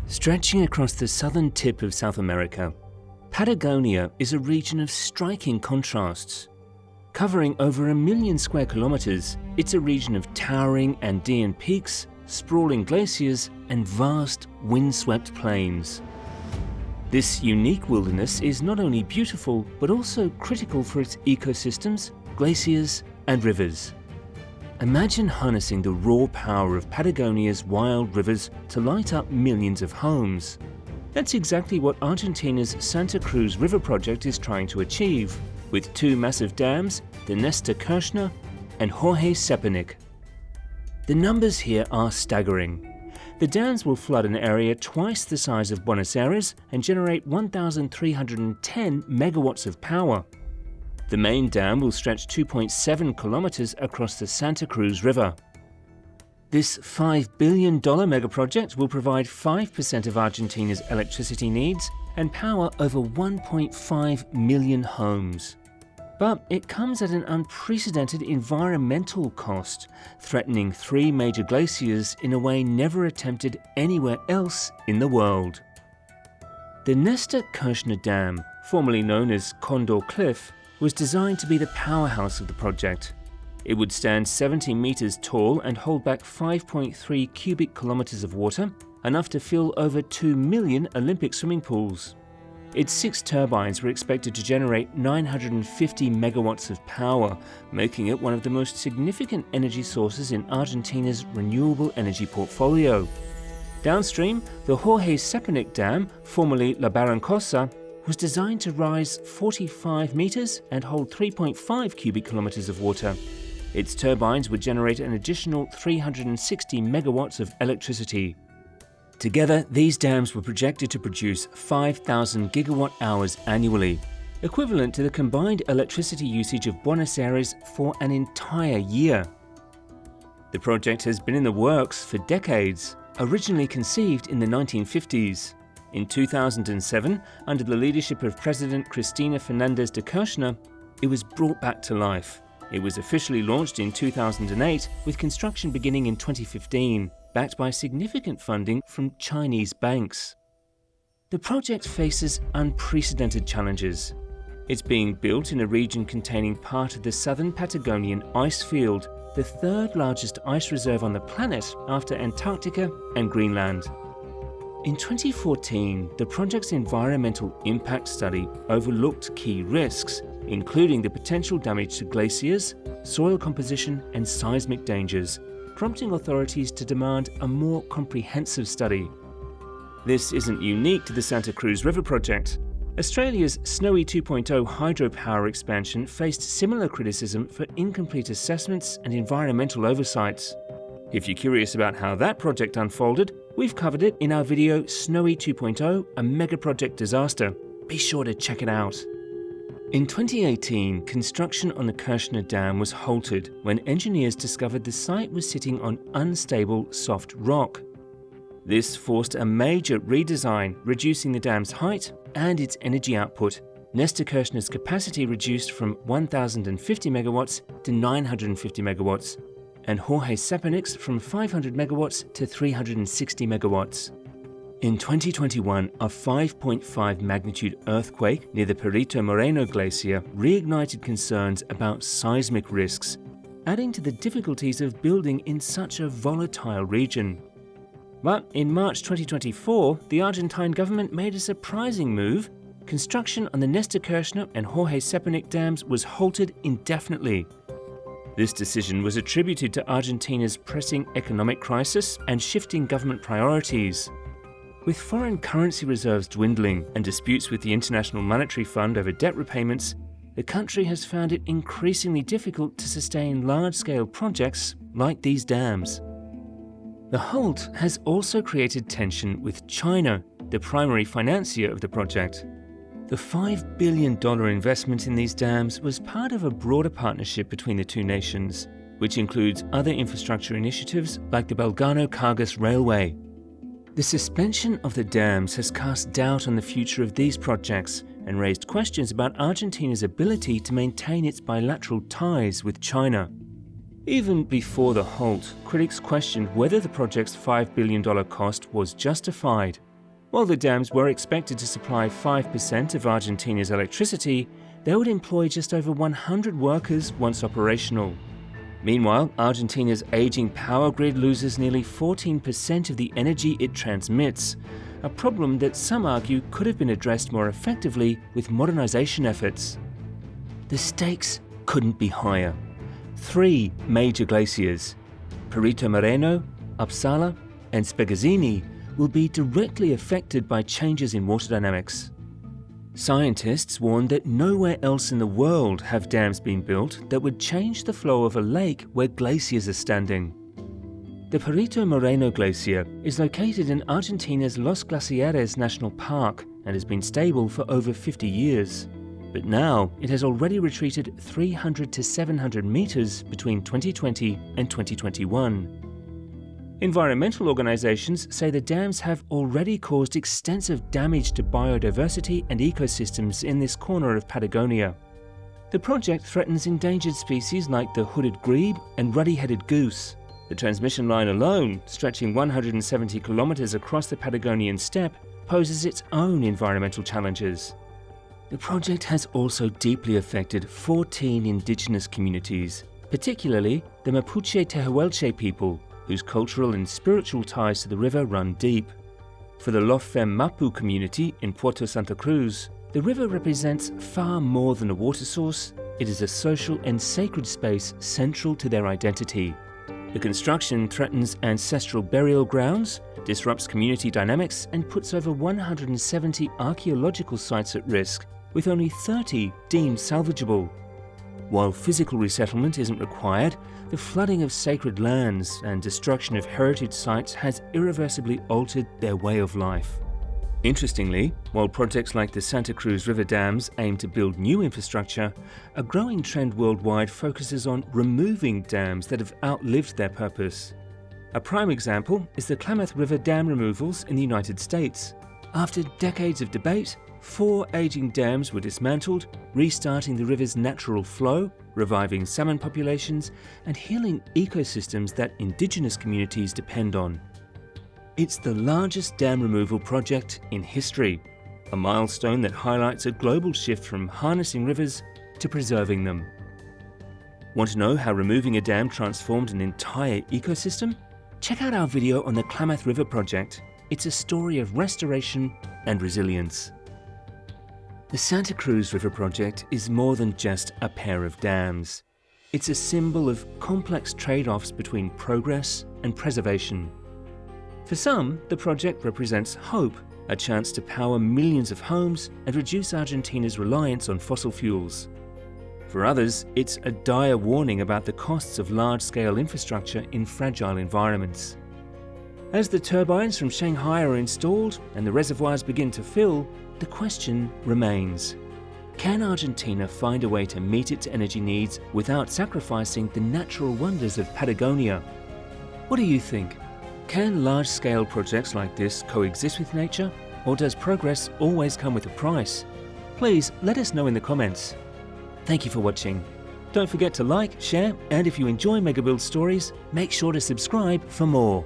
Stretching across the southern tip of South America, Patagonia is a region of striking contrasts. Covering over 1 million square kilometers, it's a region of towering Andean peaks, sprawling glaciers, and vast, windswept plains. This unique wilderness is not only beautiful, but also critical for its ecosystems, glaciers, and rivers. Imagine harnessing the raw power of Patagonia's wild rivers to light up millions of homes. That's exactly what Argentina's Santa Cruz River project is trying to achieve, with 2 massive dams, the Néstor Kirchner and Jorge Cepernic. The numbers here are staggering. The dams will flood an area twice the size of Buenos Aires and generate 1,310 megawatts of power. The main dam will stretch 2.7 kilometers across the Santa Cruz River. This $5 billion megaproject will provide 5% of Argentina's electricity needs and power over 1.5 million homes. But it comes at an unprecedented environmental cost, threatening 3 major glaciers in a way never attempted anywhere else in the world. The Néstor Kirchner Dam, formerly known as Condor Cliff, was designed to be the powerhouse of the project. It would stand 70 meters tall and hold back 5.3 cubic kilometers of water, enough to fill over 2 million Olympic swimming pools. Its 6 turbines were expected to generate 950 megawatts of power, making it one of the most significant energy sources in Argentina's renewable energy portfolio. Downstream, the Jorge Cepernic Dam, formerly La Barrancosa, was designed to rise 45 meters and hold 3.5 cubic kilometers of water. Its turbines would generate an additional 360 megawatts of electricity. Together, these dams were projected to produce 5,000 gigawatt hours annually, equivalent to the combined electricity usage of Buenos Aires for an entire year. The project has been in the works for decades, originally conceived in the 1950s. In 2007, under the leadership of President Cristina Fernández de Kirchner, it was brought back to life. It was officially launched in 2008, with construction beginning in 2015, backed by significant funding from Chinese banks. The project faces unprecedented challenges. It's being built in a region containing part of the southern Patagonian ice field, the 3rd largest ice reserve on the planet after Antarctica and Greenland. In 2014, the project's environmental impact study overlooked key risks, including the potential damage to glaciers, soil composition, and seismic dangers, prompting authorities to demand a more comprehensive study. This isn't unique to the Santa Cruz River project. Australia's Snowy 2.0 hydropower expansion faced similar criticism for incomplete assessments and environmental oversights. If you're curious about how that project unfolded, we've covered it in our video Snowy 2.0, a mega project disaster. Be sure to check it out. In 2018, construction on the Kirchner Dam was halted when engineers discovered the site was sitting on unstable soft rock. This forced a major redesign, reducing the dam's height and its energy output. Néstor Kirchner's capacity reduced from 1,050 megawatts to 950 megawatts, and Jorge Cepernic's from 500 megawatts to 360 megawatts. In 2021, a 5.5 magnitude earthquake near the Perito Moreno glacier reignited concerns about seismic risks, adding to the difficulties of building in such a volatile region. But in March 2024, the Argentine government made a surprising move. Construction on the Néstor Kirchner and Jorge Cepernic dams was halted indefinitely. This decision was attributed to Argentina's pressing economic crisis and shifting government priorities. With foreign currency reserves dwindling and disputes with the International Monetary Fund over debt repayments, the country has found it increasingly difficult to sustain large-scale projects like these dams. The halt has also created tension with China, the primary financier of the project. The $5 billion investment in these dams was part of a broader partnership between the 2 nations, which includes other infrastructure initiatives like the Belgrano-Cargas Railway. The suspension of the dams has cast doubt on the future of these projects and raised questions about Argentina's ability to maintain its bilateral ties with China. Even before the halt, critics questioned whether the project's $5 billion cost was justified. While the dams were expected to supply 5% of Argentina's electricity, they would employ just over 100 workers once operational. Meanwhile, Argentina's aging power grid loses nearly 14% of the energy it transmits, a problem that some argue could have been addressed more effectively with modernization efforts. The stakes couldn't be higher. 3 major glaciers, Perito Moreno, Uppsala, and Spegazzini, will be directly affected by changes in water dynamics. Scientists warn that nowhere else in the world have dams been built that would change the flow of a lake where glaciers are standing. The Perito Moreno Glacier is located in Argentina's Los Glaciares National Park and has been stable for over 50 years. But now it has already retreated 300 to 700 meters between 2020 and 2021. Environmental organizations say the dams have already caused extensive damage to biodiversity and ecosystems in this corner of Patagonia. The project threatens endangered species like the hooded grebe and ruddy-headed goose. The transmission line alone, stretching 170 kilometers across the Patagonian steppe, poses its own environmental challenges. The project has also deeply affected 14 indigenous communities, particularly the Mapuche Tehuelche people, whose cultural and spiritual ties to the river run deep. For the Lofem Mapu community in Puerto Santa Cruz, the river represents far more than a water source. It is a social and sacred space central to their identity. The construction threatens ancestral burial grounds, disrupts community dynamics, and puts over 170 archaeological sites at risk, with only 30 deemed salvageable. While physical resettlement isn't required, the flooding of sacred lands and destruction of heritage sites has irreversibly altered their way of life. Interestingly, while projects like the Santa Cruz River dams aim to build new infrastructure, a growing trend worldwide focuses on removing dams that have outlived their purpose. A prime example is the Klamath River dam removals in the United States. After decades of debate, 4 aging dams were dismantled, restarting the river's natural flow, reviving salmon populations, and healing ecosystems that indigenous communities depend on. It's the largest dam removal project in history, a milestone that highlights a global shift from harnessing rivers to preserving them. Want to know how removing a dam transformed an entire ecosystem? Check out our video on the Klamath River project. It's a story of restoration and resilience. The Santa Cruz River project is more than just a pair of dams. It's a symbol of complex trade-offs between progress and preservation. For some, the project represents hope, a chance to power millions of homes and reduce Argentina's reliance on fossil fuels. For others, it's a dire warning about the costs of large-scale infrastructure in fragile environments. As the turbines from Shanghai are installed and the reservoirs begin to fill, the question remains: can Argentina find a way to meet its energy needs without sacrificing the natural wonders of Patagonia? What do you think? Can large-scale projects like this coexist with nature, or does progress always come with a price? Please let us know in the comments. Thank you for watching. Don't forget to like, share, and if you enjoy MegaBuild stories, make sure to subscribe for more.